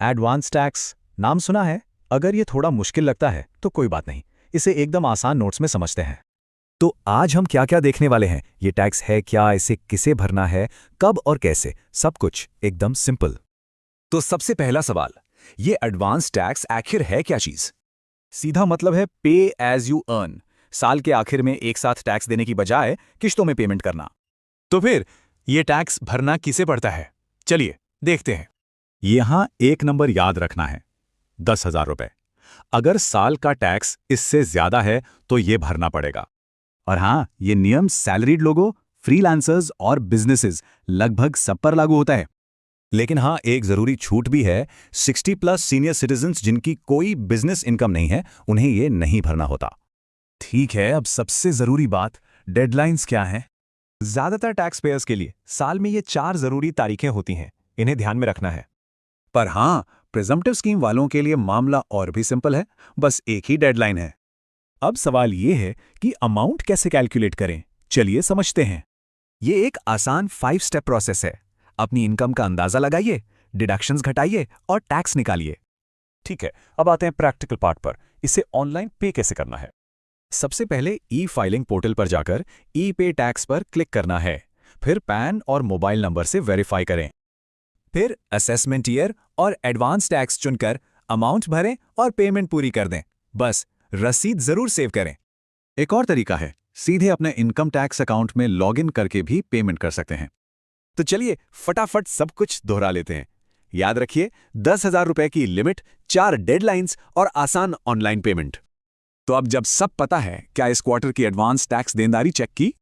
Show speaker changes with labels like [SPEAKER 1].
[SPEAKER 1] Advance tax नाम सुना है। अगर ये थोड़ा मुश्किल लगता है तो कोई बात नहीं, इसे एकदम आसान नोट्स में समझते हैं।
[SPEAKER 2] तो आज हम क्या क्या देखने वाले हैं, ये टैक्स है क्या, इसे किसे भरना है, कब और कैसे, सब कुछ एकदम सिंपल।
[SPEAKER 3] तो सबसे पहला सवाल, ये एडवांस टैक्स आखिर है क्या चीज? सीधा मतलब है पे एज यू अर्न। साल के आखिर में एक साथ टैक्स देने की बजाय किश्तों में पेमेंट करना। तो फिर ये टैक्स भरना किसे पड़ता है? चलिए देखते हैं।
[SPEAKER 2] यहां एक नंबर याद रखना है, 10,000 रुपए। अगर साल का टैक्स इससे ज्यादा है तो ये भरना पड़ेगा। और हां, ये नियम सैलरीड लोगों, फ्रीलांसर्स और बिजनेसेस लगभग सब पर लागू होता है। लेकिन हां, एक जरूरी छूट भी है। 60+ सीनियर सिटीजन्स जिनकी कोई बिजनेस इनकम नहीं है, उन्हें ये नहीं भरना होता।
[SPEAKER 3] ठीक है, अब सबसे जरूरी बात, डेडलाइंस क्या हैं? ज्यादातर टैक्स पेयर्स के लिए साल में ये 4 जरूरी तारीखें होती हैं, इन्हें ध्यान में रखना है।
[SPEAKER 2] पर हां, प्रिजम्पटिव स्कीम वालों के लिए मामला और भी सिंपल है, बस एक ही डेडलाइन है। अब सवाल ये है कि अमाउंट कैसे कैलकुलेट करें, चलिए समझते हैं। ये एक आसान 5 स्टेप प्रोसेस है। अपनी इनकम का अंदाजा लगाइए, डिडक्शंस घटाइए और टैक्स निकालिए।
[SPEAKER 3] ठीक है, अब आते हैं प्रैक्टिकल पार्ट पर। इसे ऑनलाइन पे कैसे करना है?
[SPEAKER 2] सबसे पहले ई फाइलिंग पोर्टल पर जाकर ई पे टैक्स पर क्लिक करना है। फिर पैन और मोबाइल नंबर से वेरीफाई करें। फिर असेसमेंट ईयर और एडवांस टैक्स चुनकर अमाउंट भरें और पेमेंट पूरी कर दें। बस रसीद जरूर सेव करें। एक और तरीका है, सीधे अपने इनकम टैक्स अकाउंट में लॉगिन करके भी पेमेंट कर सकते हैं। तो चलिए फटाफट सब कुछ दोहरा लेते हैं। याद रखिए, 10,000 रुपए की लिमिट, 4 डेडलाइंस और आसान ऑनलाइन पेमेंट। तो अब जब सब पता है, क्या इस क्वार्टर की एडवांस टैक्स देनदारी चेक की?